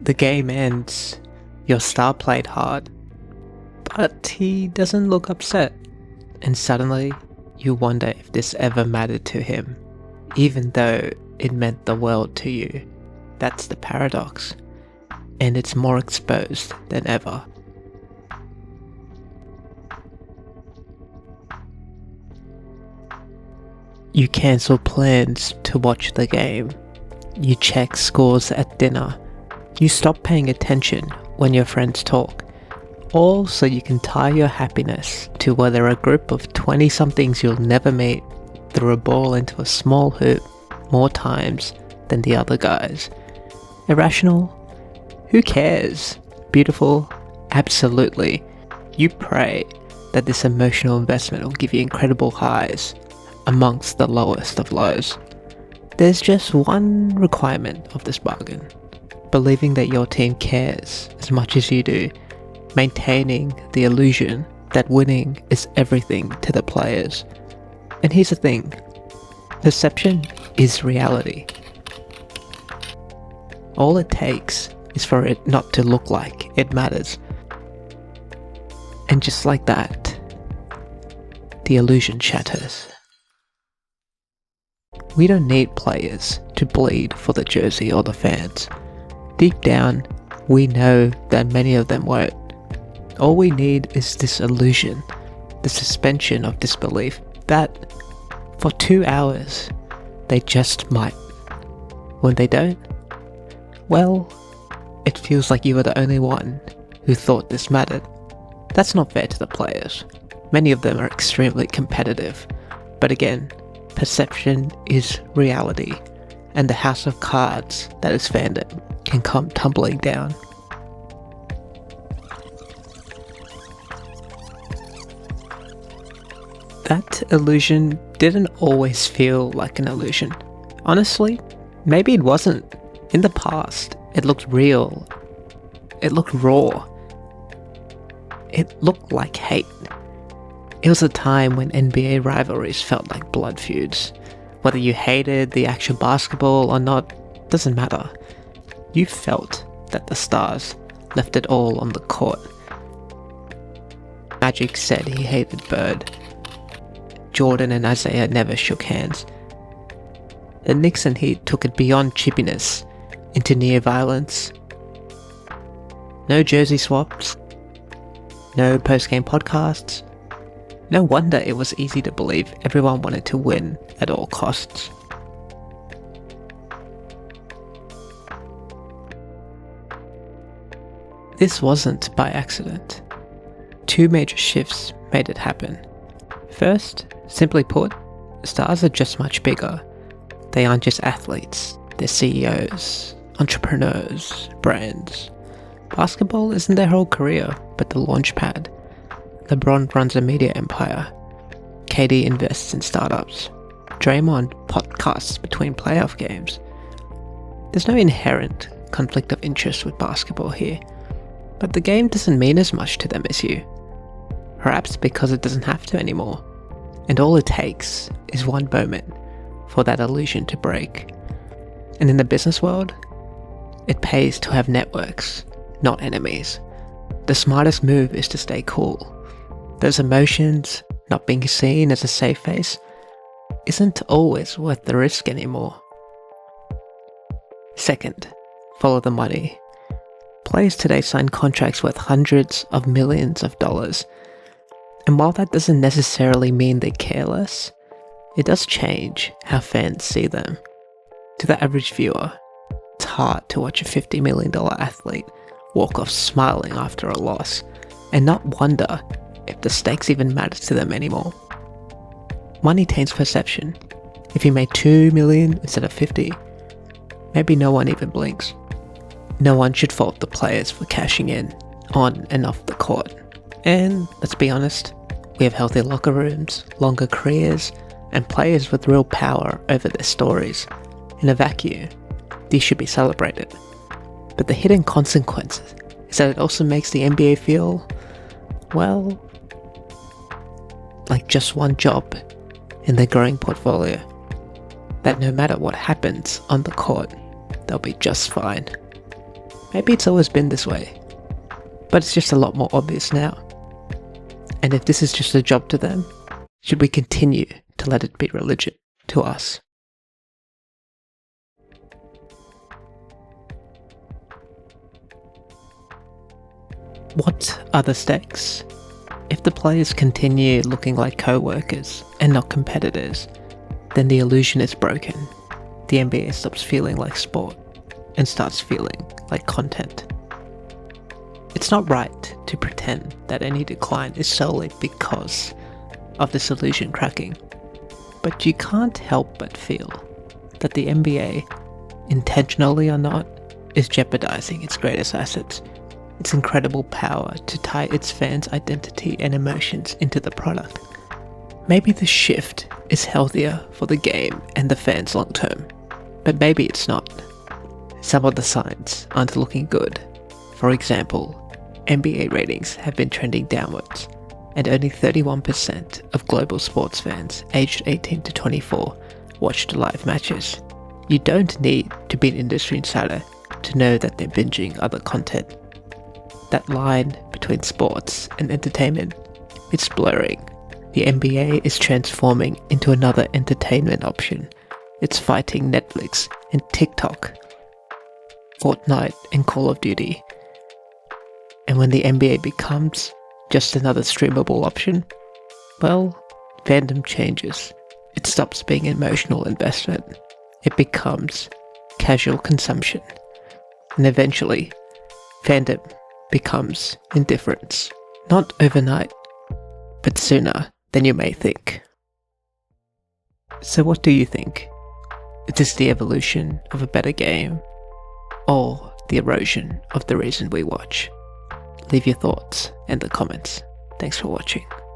The game ends, your star played hard, but he doesn't look upset, and suddenly you wonder if this ever mattered to him, even though it meant the world to you. That's the paradox, and it's more exposed than ever. You cancel plans to watch the game. You check scores at dinner. You stop paying attention when your friends talk. All so you can tie your happiness to whether a group of 20-somethings you'll never meet threw a ball into a small hoop more times than the other guys. Irrational? Who cares? Beautiful? Absolutely. You pray that this emotional investment will give you incredible highs amongst the lowest of lows. There's just one requirement of this bargain: believing that your team cares as much as you do, maintaining the illusion that winning is everything to the players. And here's the thing: perception is reality. All it takes is for it not to look like it matters. And just like that, the illusion shatters. We don't need players to bleed for the jersey or the fans. Deep down, we know that many of them won't. All we need is this illusion, the suspension of disbelief that for 2 hours they just might. When they don't, well, it feels like you were the only one who thought this mattered. That's not fair to the players. Many of them are extremely competitive, but again, perception is reality, and the house of cards that is fandom can come tumbling down. That illusion didn't always feel like an illusion. Honestly, maybe it wasn't. In the past, it looked real. It looked raw. It looked like hate. It was a time when NBA rivalries felt like blood feuds. Whether you hated the actual basketball or not, doesn't matter. You felt that the stars left it all on the court. Magic said he hated Bird. Jordan and Isaiah never shook hands. The Knicks and Heat took it beyond chippiness into near violence. No jersey swaps. No post-game podcasts. No wonder it was easy to believe everyone wanted to win at all costs. This wasn't by accident. Two major shifts made it happen. First, simply put, stars are just much bigger. They aren't just athletes, they're CEOs, entrepreneurs, brands. Basketball isn't their whole career, but the launch pad. LeBron runs a media empire. KD invests in startups. Draymond podcasts between playoff games. There's no inherent conflict of interest with basketball here, but the game doesn't mean as much to them as you. Perhaps because it doesn't have to anymore. And all it takes is one moment for that illusion to break. And in the business world, it pays to have networks, not enemies. The smartest move is to stay cool. Those emotions, not being seen as a safe face, isn't always worth the risk anymore. Second, follow the money. Players today sign contracts worth hundreds of millions of dollars. And while that doesn't necessarily mean they care less, it does change how fans see them. To the average viewer, it's hard to watch a $50 million athlete walk off smiling after a loss and not wonder if the stakes even matter to them anymore. Money taints perception. If you made 2 million instead of 50, maybe no one even blinks. No one should fault the players for cashing in on and off the court. And let's be honest, we have healthy locker rooms, longer careers, and players with real power over their stories. In a vacuum, these should be celebrated. But the hidden consequences is that it also makes the NBA feel, well, like just one job in their growing portfolio. That no matter what happens on the court, they'll be just fine. Maybe it's always been this way, but it's just a lot more obvious now. And if this is just a job to them, should we continue to let it be religion to us? What are the stakes? If the players continue looking like co-workers and not competitors, then the illusion is broken. The NBA stops feeling like sport and starts feeling like content. It's not right to pretend that any decline is solely because of this illusion cracking, but you can't help but feel that the NBA, intentionally or not, is jeopardizing its greatest assets, its incredible power to tie its fans' identity and emotions into the product. Maybe the shift is healthier for the game and the fans long term, but maybe it's not. Some of the signs aren't looking good. For example, NBA ratings have been trending downwards, and only 31% of global sports fans aged 18 to 24 watched live matches. You don't need to be an industry insider to know that they're binging other content. That line between sports and entertainment, it's blurring. The NBA is transforming into another entertainment option. It's fighting Netflix and TikTok, Fortnite and Call of Duty. And when the NBA becomes just another streamable option, well, fandom changes. It stops being emotional investment. It becomes casual consumption. And eventually, fandom becomes indifference. Not overnight, but sooner than you may think. So what do you think? Is this the evolution of a better game, or the erosion of the reason we watch? Leave your thoughts in the comments. Thanks for watching.